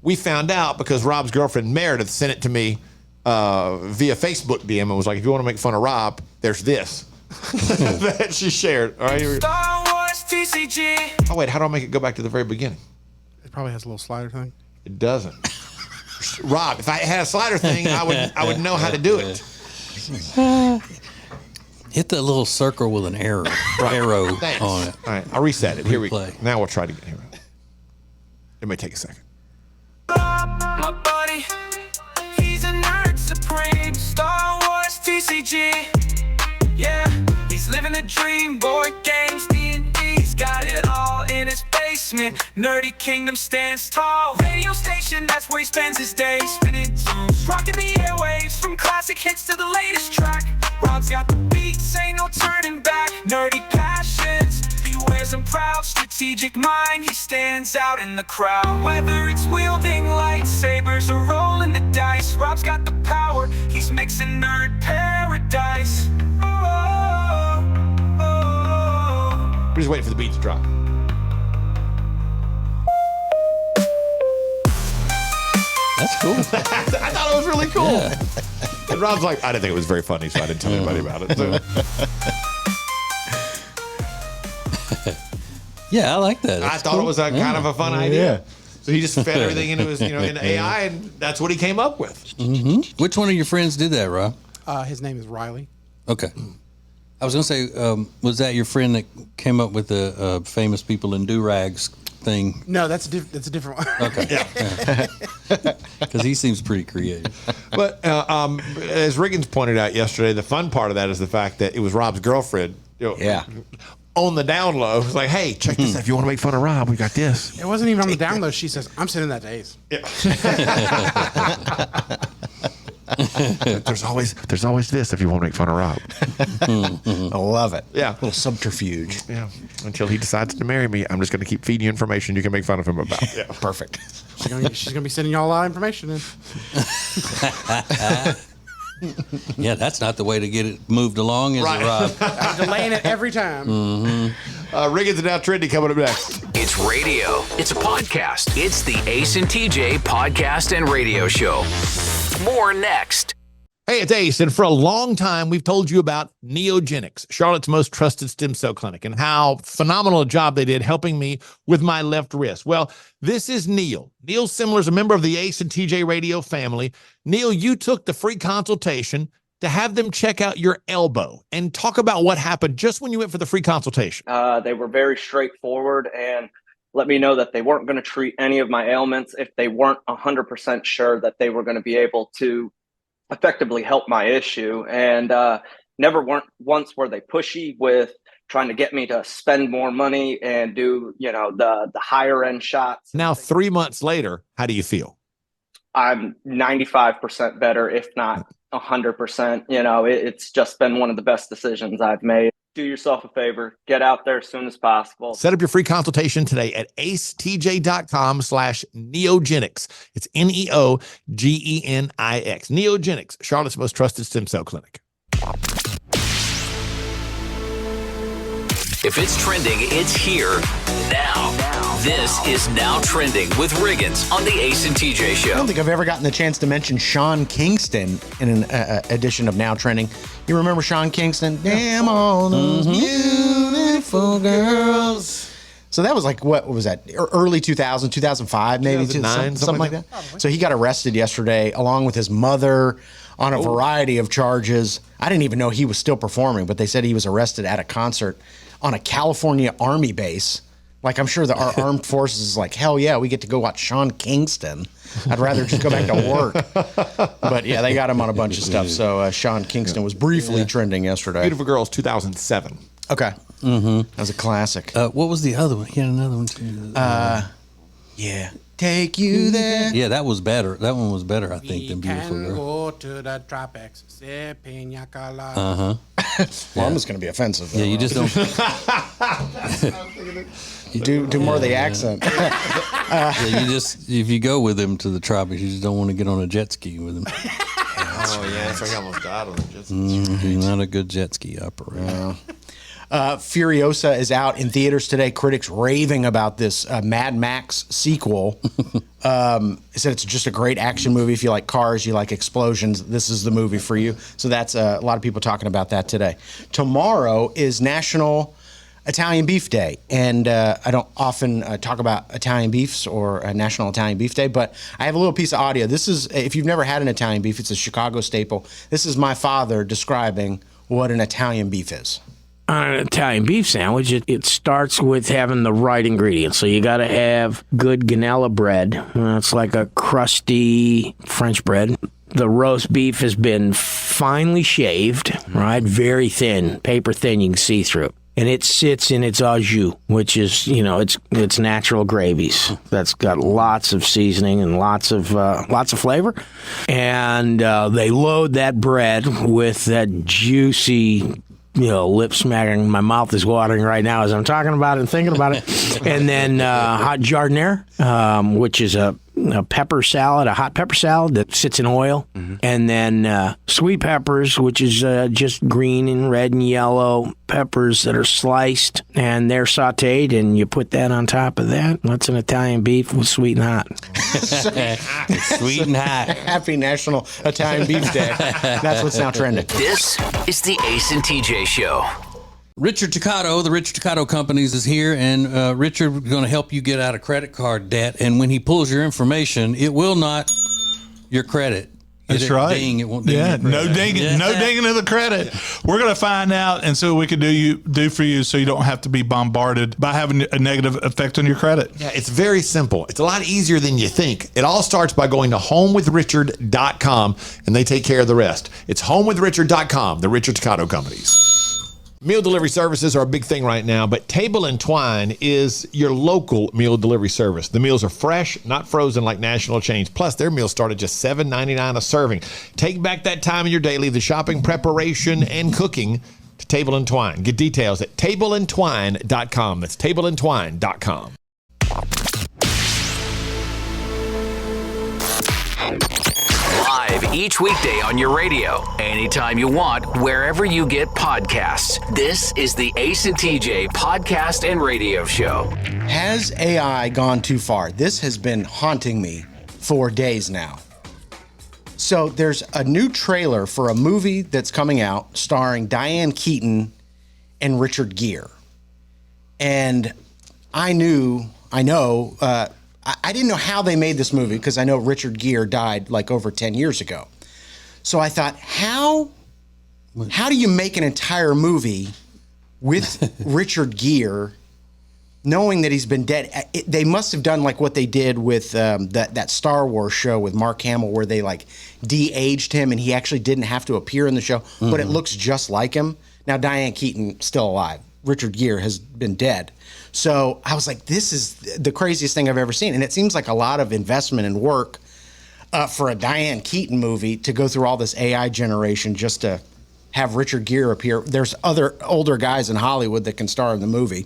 We found out because Rob's girlfriend Meredith sent it to me via Facebook DM and was like, if you want to make fun of Rob, there's this that she shared. All right, Star Wars TCG. Oh, wait, how do I make it go back to the very beginning? It probably has a little slider thing. It doesn't. Rob, if I had a slider thing, I would know how to do it. Hit that little circle with an arrow Thanks. on it. All right, I'll reset it. Here we go. Replay. Now we'll try to get here. It may take a second. My buddy, he's a nerd supreme. Star Wars TCG. Yeah, he's living the dream. Board games, D&D's got it all in his basement. Nerdy kingdom stands tall. Radio station, that's where he spends his days. Spinning tunes, rocking the airwaves. From classic hits to the latest track. Rob's got the beats, ain't no turning back. Nerdy passions, he wears them proud. Strategic mind, he stands out in the crowd. Whether it's wielding lightsabers or rolling the dice, Rob's got the power, he's mixing nerd paradise. just waiting for the beat to drop. That's cool. I thought it was really cool. Yeah. And Rob's like, I didn't think it was very funny, so I didn't tell anybody about it. So. Yeah, I like that. I thought it was a kind of a fun idea. So he just fed everything into his, into AI, and that's what he came up with. Mm-hmm. Which one of your friends did that, Rob? His name is Riley. Okay. I was going to say, was that your friend that came up with the famous people in do-rags thing? No, that's a different one. Okay. Because he seems pretty creative. But as Riggins pointed out yesterday, the fun part of that is the fact that it was Rob's girlfriend. On the down low, it was like, hey, check this out. If you want to make fun of Rob, we got this. It wasn't even on the down low. She says, I'm sending that to Ace. There's always this if you want to make fun of Rob. I love it. Yeah. Little subterfuge. Yeah. Until he decides to marry me, I'm just going to keep feeding you information you can make fun of him about. Yeah. Perfect. She's gonna be sending y'all a lot of information in. Yeah, that's not the way to get it moved along, is it, Rob? I'm delaying it every time. Mm-hmm. Riggins and Now Trendy coming up next. It's radio. It's a podcast. It's the Ace and TJ podcast and radio show. More next. Hey, it's Ace, and for a long time, we've told you about Neogenics, Charlotte's most trusted stem cell clinic, and how phenomenal a job they did helping me with my left wrist. Well, this is Neil. Neil Simler is a member of the Ace and TJ radio family. Neil, you took the free consultation to have them check out your elbow and talk about what happened just when you went for the free consultation. They were very straightforward and let me know that they weren't going to treat any of my ailments if they weren't 100% sure that they were going to be able to effectively help my issue. And never once were they pushy with trying to get me to spend more money and do, the higher end shots. Now, 3 months later, how do you feel? I'm 95% better, if not 100%. It's just been one of the best decisions I've made. Do yourself a favor, get out there as soon as possible. Set up your free consultation today at acetj.com/neogenics. It's Neogenix. Neogenics, Charlotte's most trusted stem cell clinic. If it's trending, it's here now. This is Now Trending with Riggins on the Ace and TJ Show. I don't think I've ever gotten the chance to mention Sean Kingston in an edition of Now Trending. You remember Sean Kingston? Damn all those beautiful girls. So that was like, what was that? Early 2000, 2005, maybe? 2009, something like that. So he got arrested yesterday along with his mother on a variety of charges. I didn't even know he was still performing, but they said he was arrested at a concert on a California Army base. Like, I'm sure our armed forces is like, hell yeah, we get to go watch Sean Kingston. I'd rather just go back to work. But yeah, they got him on a bunch of stuff. So Sean Kingston was briefly trending yesterday. Beautiful Girls, 2007. Okay. Mm-hmm. That was a classic. What was the other one? He had another one too. Yeah. Take you there. Yeah, that was better. That one was better, I think, than Beautiful We can Girl. go to the tropics. Se pina colada. Uh-huh. Well, I'm just going to be offensive. Yeah, you just don't. do more of the accent. Yeah, you just, if you go with him to the tropics, you just don't want to get on a jet ski with him. Oh, yeah, that's right. He almost died on the jet ski. He's not a good jet ski operator. Yeah. Furiosa is out in theaters today. Critics raving about this Mad Max sequel. Said it's just a great action movie. If you like cars, you like explosions, this is the movie for you. So that's a lot of people talking about that today. Tomorrow is National Italian Beef Day, and I don't often talk about Italian beefs or National Italian Beef Day, but I have a little piece of audio. This is, if you've never had an Italian beef, it's a Chicago staple. This is my father describing what an Italian beef is. On an Italian beef sandwich, it starts with having the right ingredients. So you got to have good ganella bread. It's like a crusty French bread. The roast beef has been finely shaved, right? Very thin, paper thin, you can see through. And it sits in its au jus, which is, it's natural gravies. That's got lots of seasoning and lots of flavor. And they load that bread with that juicy, lip smacking. My mouth is watering right now as I'm talking about it and thinking about it. And then hot jardiniere, which is a a pepper salad, a hot pepper salad that sits in oil, and then sweet peppers, which is just green and red and yellow peppers that are sliced, and they're sautéed, and you put that on top of that. That's an Italian beef with sweet and hot. Sweet and hot. Happy National Italian Beef Day. That's what's now trending. This is the Ace and TJ Show. Richard Toccato, the Richard Toccato Companies is here, and Richard is going to help you get out of credit card debt. And when he pulls your information, it will not your credit. That's right. Ding, it won't ding yeah, your credit. no dinging of the credit. We're going to find out and see what we can do for you so you don't have to be bombarded by having a negative effect on your credit. Yeah, it's very simple. It's a lot easier than you think. It all starts by going to homewithrichard.com, and they take care of the rest. It's homewithrichard.com, the Richard Toccato Companies. Meal delivery services are a big thing right now, but Table and Twine is your local meal delivery service. The meals are fresh, not frozen like national chains. Plus, their meals start at just $7.99 a serving. Take back that time in your day, leave the shopping, preparation, and cooking to Table and Twine. Get details at tableandtwine.com. That's tableandtwine.com. Live each weekday on your radio, anytime you want, wherever you get podcasts. This is the Ace and TJ podcast and radio show. Has AI gone too far? This has been haunting me for days now. So there's a new trailer for a movie that's coming out starring Diane Keaton and Richard Gere. And I didn't know how they made this movie because I know Richard Gere died like over 10 years ago. So I thought, how do you make an entire movie with Richard Gere knowing that he's been dead? They must have done like what they did with that Star Wars show with Mark Hamill where they like de-aged him and he actually didn't have to appear in the show, but it looks just like him. Now Diane Keaton still alive. Richard Gere has been dead. So I was like, this is the craziest thing I've ever seen. And it seems like a lot of investment and work for a Diane Keaton movie to go through all this AI generation just to have Richard Gere appear. There's other older guys in Hollywood that can star in the movie.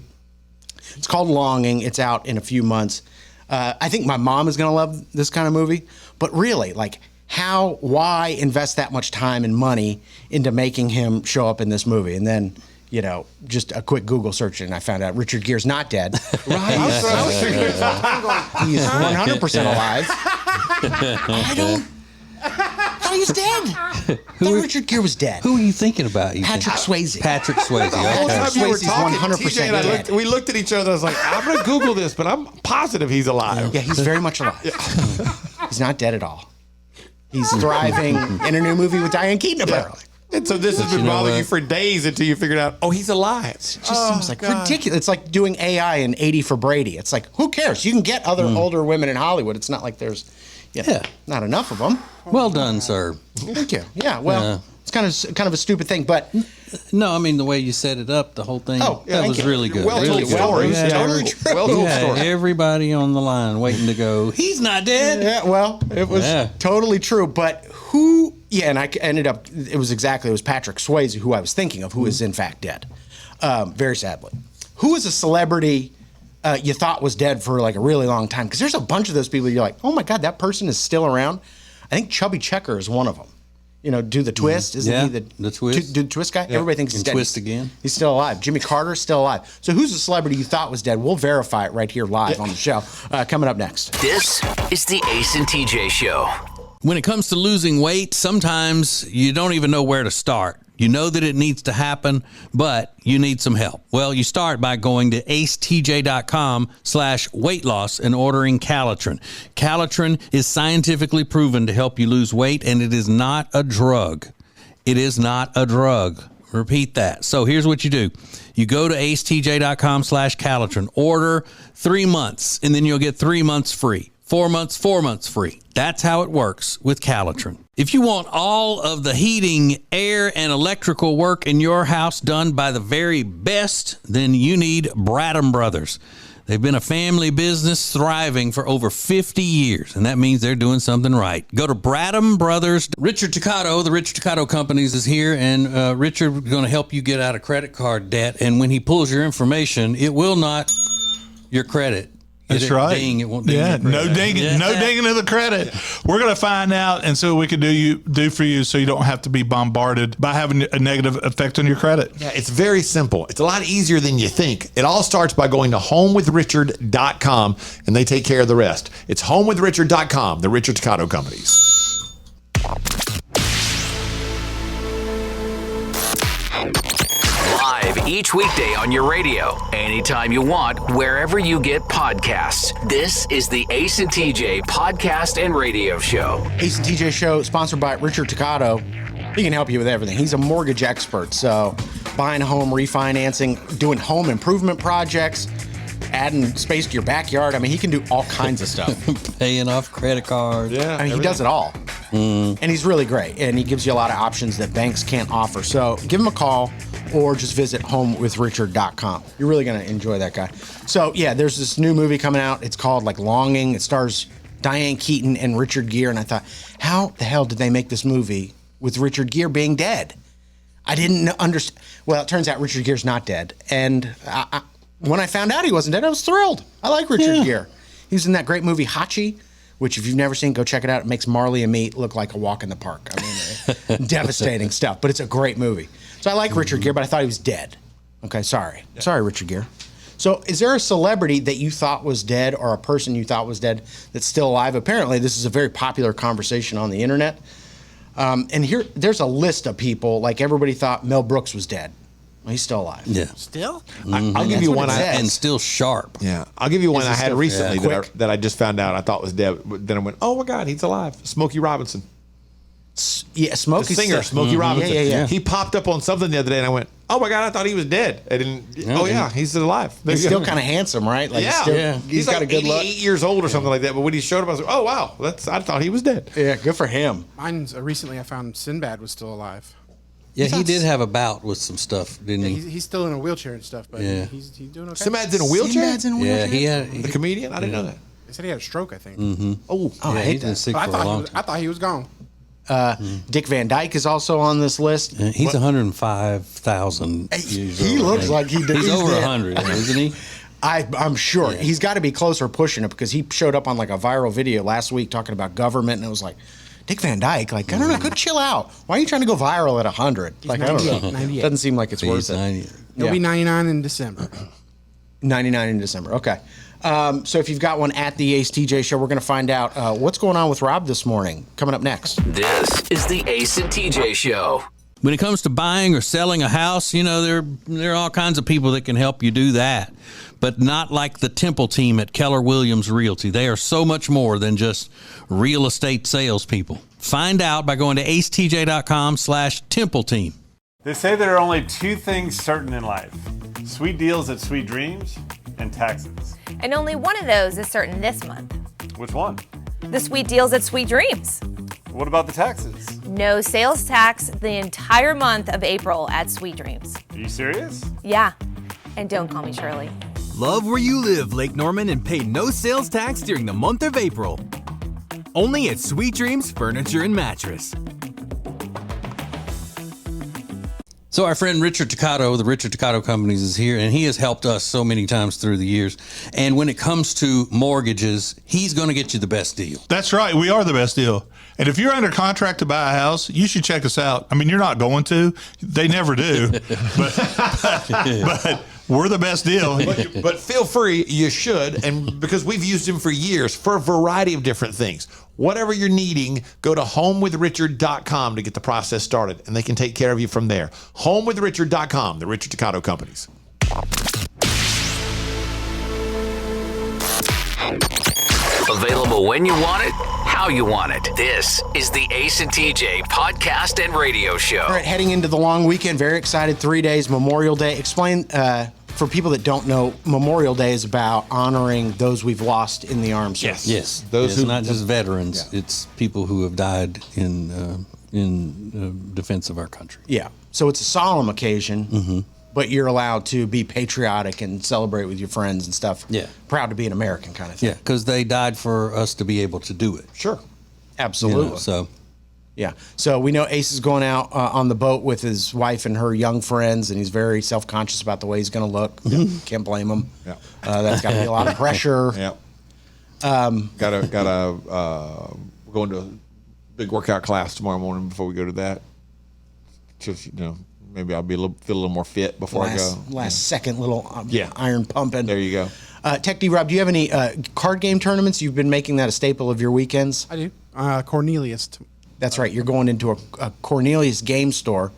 It's called Longing. It's out in a few months. I think my mom is going to love this kind of movie. But really, like, why invest that much time and money into making him show up in this movie? And then, just a quick Google search, and I found out Richard Gere's not dead. Right. He's 100% alive. He's dead. Richard Gere was dead. Who are you thinking about? Patrick Swayze. Patrick Swayze. The whole Okay. time you were Swayze's talking, 100% TJ and I dead. we looked at each other. I was like, I'm going to Google this, but I'm positive he's alive. Yeah, he's very much alive. He's not dead at all. He's thriving in a new movie with Diane Keaton, apparently. And so this has been bothering you for days until you figured out, he's alive. It just seems like ridiculous. It's like doing AI in 80 for Brady. It's like, who cares? You can get other older women in Hollywood. It's not like there's not enough of them. Well done, sir. Thank you. Yeah, well, it's kind of a stupid thing, but no, I mean the way you set it up, the whole thing. Oh, yeah, that was really good. Well really told good. stories. Totally true. Well told story. Everybody on the line waiting to go. He's not dead. Yeah, well, it was totally true. But who? Yeah, and I ended up. It was Patrick Swayze who I was thinking of, who is in fact dead, very sadly. Who is a celebrity you thought was dead for like a really long time? Because there's a bunch of those people you're like, oh my God, that person is still around. I think Chubby Checker is one of them. Do the twist? Isn't he the twist? Do the twist guy? Everybody thinks he's dead. Twist again. He's still alive. Jimmy Carter's still alive. So who's a celebrity you thought was dead? We'll verify it right here live on the show. Coming up next. This is the Ace and TJ Show. When it comes to losing weight, sometimes you don't even know where to start. You know that it needs to happen, but you need some help. Well, you start by going to acetj.com/weight loss and ordering Calitrin. Calitrin is scientifically proven to help you lose weight, and it is not a drug. It is not a drug. Repeat that. So here's what you do. You go to acetj.com/Calitrin, order 3 months, and then you'll get 3 months free. 4 months, 4 months free. That's how it works with Calitrin. If you want all of the heating, air, and electrical work in your house done by the very best, then you need Bradham Brothers. They've been a family business thriving for over 50 years, and that means they're doing something right. Go to Bradham Brothers. Richard Toccato, the Richard Toccato Companies is here, and Richard is going to help you get out of credit card debt. And when he pulls your information, it will not your credit. That's right. Ding, it won't ding yeah, your no credit. dinging, no dinging of the credit. We're going to find out, and so we can do for you, so you don't have to be bombarded by having a negative effect on your credit. Yeah, it's very simple. It's a lot easier than you think. It all starts by going to homewithrichard.com, and they take care of the rest. It's homewithrichard.com, the Richard Toccato Companies. Live each weekday on your radio, anytime you want, wherever you get podcasts. This is the Ace and TJ podcast and radio show. Ace and TJ show sponsored by Richard Toccato. He can help you with everything. He's a mortgage expert, so buying a home, refinancing, doing home improvement projects, adding space to your backyard. I mean, he can do all kinds of stuff. Paying off credit cards. Yeah, I mean, he does it all. And he's really great, and he gives you a lot of options that banks can't offer. So give him a call or just visit homewithrichard.com. You're really going to enjoy that guy. So, yeah, there's this new movie coming out. It's called, Longing. It stars Diane Keaton and Richard Gere, and I thought, how the hell did they make this movie with Richard Gere being dead? I didn't understand. Well, it turns out Richard Gere's not dead, and when I found out he wasn't dead, I was thrilled. I like Richard Gere. He was in that great movie Hachi, which if you've never seen, go check it out. It makes Marley and me look like a walk in the park. I mean, devastating stuff, but it's a great movie. So I like Richard Gere, but I thought he was dead. Okay, sorry. Yeah. Sorry, Richard Gere. So is there a celebrity that you thought was dead or a person you thought was dead that's still alive? Apparently, this is a very popular conversation on the internet. And here, there's a list of people, like everybody thought Mel Brooks was dead. Well, he's still alive. Yeah. Still? I'll give you one. And still sharp. Yeah. I'll give you one I had recently quick? that I just found out I thought was dead. Then I went, oh my God, he's alive. Smokey Robinson. Yeah, Smokey. The singer, Smokey Robinson. Yeah. He popped up on something the other day, and I went, oh my God, I thought he was dead. I didn't. Oh yeah, he's alive. He's still kind of handsome, right? Like he's got like a good 88 look. years old or something like that. But when he showed up, I was like, oh wow, I thought he was dead. Yeah, good for him. Mine's recently I found Sinbad was still alive. Yeah, he did have a bout with some stuff, didn't he? He's still in a wheelchair and stuff, but he's doing okay. Sinbad's in a wheelchair? Sinbad's in a wheelchair? Yeah, the comedian? I didn't know that. They said he had a stroke, I think. Mm-hmm. Oh, I hate he's been that. sick But for a long time. I thought he was gone. Dick Van Dyke is also on this list. He's 105,000. He looks like he did. He's over 100, isn't he? I'm sure. Yeah. He's got to be close or pushing it because he showed up on a viral video last week talking about government, and it was like, Dick Van Dyke, I don't know, could chill out. Why are you trying to go viral at 100? He's 98. Doesn't seem like it's worth it. He'll be 99 in December. 99 in December. Okay. So if you've got one at the Ace TJ show, we're going to find out what's going on with Rob this morning. Coming up next. This is the Ace and TJ show. When it comes to buying or selling a house, there are all kinds of people that can help you do that, but not like the Temple team at Keller Williams Realty. They are so much more than just real estate salespeople. Find out by going to acetj.com/Temple team. They say there are only two things certain in life: sweet deals at Sweet Dreams and taxes. And only one of those is certain this month. Which one? The sweet deals at Sweet Dreams. What about the taxes? No sales tax the entire month of April at Sweet Dreams. Are you serious? Yeah. And don't call me Shirley. Love where you live, Lake Norman, and pay no sales tax during the month of April. Only at Sweet Dreams Furniture and Mattress. So our friend Richard Toccato, the Richard Toccato Companies, is here, and he has helped us so many times through the years. And when it comes to mortgages, he's going to get you the best deal. That's right. We are the best deal. And if you're under contract to buy a house, you should check us out. I mean, you're not going to. They never do. but we're the best deal. But feel free, you should, and because we've used him for years for a variety of different things. Whatever you're needing, go to homewithrichard.com to get the process started, and they can take care of you from there. Homewithrichard.com, the Richard Toccato Companies. Available when you want it, how you want it. This is the Ace and TJ podcast and radio show. All right, heading into the long weekend, very excited. 3 days, Memorial Day. Explain, for people that don't know, Memorial Day is about honoring those we've lost in the armed services. Yes. Those who not just veterans. Yeah. It's people who have died in defense of our country. Yeah. So it's a solemn occasion, but you're allowed to be patriotic and celebrate with your friends and stuff. Yeah. Proud to be an American kind of thing. Yeah, because they died for us to be able to do it. Sure. Absolutely. So Yeah. So we know Ace is going out on the boat with his wife and her young friends, and he's very self-conscious about the way he's going to look. Can't blame him. Yeah. That's got to be a lot of pressure. Yeah. We're going to a big workout class tomorrow morning before we go to that. Just, maybe I'll feel a little more fit before I go. Last second little iron pumping. There you go. Tech D-Rob, do you have any card game tournaments? You've been making that a staple of your weekends? I do. Cornelius. That's right. You're going into a Cornelius game store.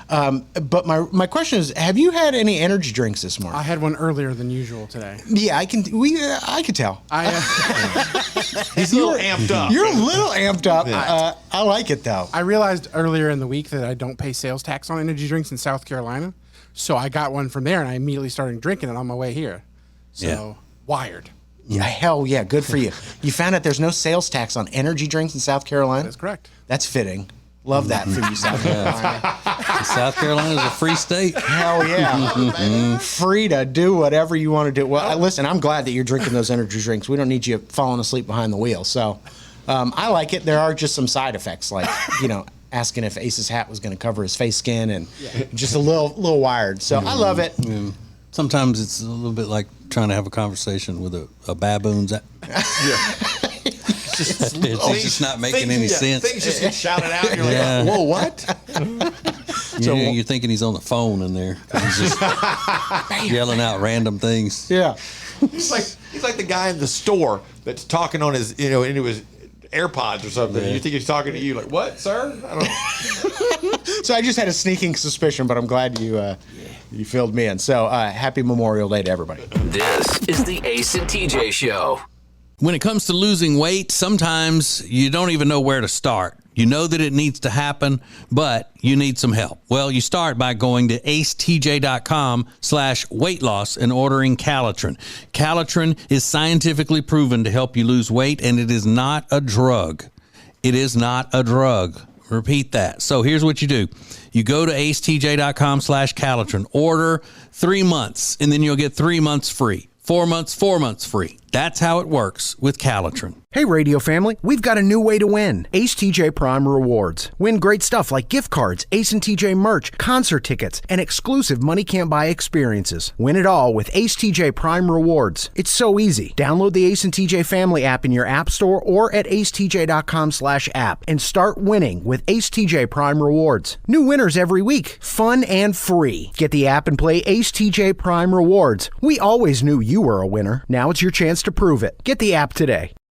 But my question is, have you had any energy drinks this morning? I had one earlier than usual today. Yeah, I could tell. He's a little amped up. You're a little amped up. Yeah. I like it, though. I realized earlier in the week that I don't pay sales tax on energy drinks in South Carolina. So I got one from there, and I immediately started drinking it on my way here. So, wired. Yeah, hell yeah. Good for you. You found out there's no sales tax on energy drinks in South Carolina? That's correct. That's fitting. Love that for you, South Carolina. South Carolina is a free state. Hell yeah. Free to do whatever you want to do. Well, listen, I'm glad that you're drinking those energy drinks. We don't need you falling asleep behind the wheel. So I like it. There are just some side effects, like, asking if Ace's hat was going to cover his face skin and just a little wired. So I love it. Yeah. Sometimes it's a little bit like trying to have a conversation with a baboon's. It's just not making any sense. Things just get shouted out. You're like, whoa, what? You're thinking he's on the phone in there. He's just yelling out random things. Yeah. He's like the guy in the store that's talking on his, into his AirPods or something. You think he's talking to you, like, what, sir? I don't know. So I just had a sneaking suspicion, but I'm glad you filled me in. So happy Memorial Day to everybody. This is the Ace and TJ Show. When it comes to losing weight, sometimes you don't even know where to start. You know that it needs to happen, but you need some help. Well, you start by going to acetj.com/weight loss and ordering Calitrin. Calitrin is scientifically proven to help you lose weight, and it is not a drug. It is not a drug. Repeat that. So here's what you do. You go to acetj.com/Calitrin, order 3 months, and then you'll get 3 months free. 4 months free. That's how it works with Calitrin. Hey, radio family, we've got a new way to win. Ace TJ Prime Rewards. Win great stuff like gift cards, Ace and TJ merch, concert tickets, and exclusive money can't buy experiences. Win it all with Ace TJ Prime Rewards. It's so easy. Download the Ace and TJ family app in your app store or at acetj.com/app and start winning with Ace TJ Prime Rewards. New winners every week. Fun and free. Get the app and play Ace TJ Prime Rewards. We always knew you were a winner. Now it's your chance to prove it. Get the app today.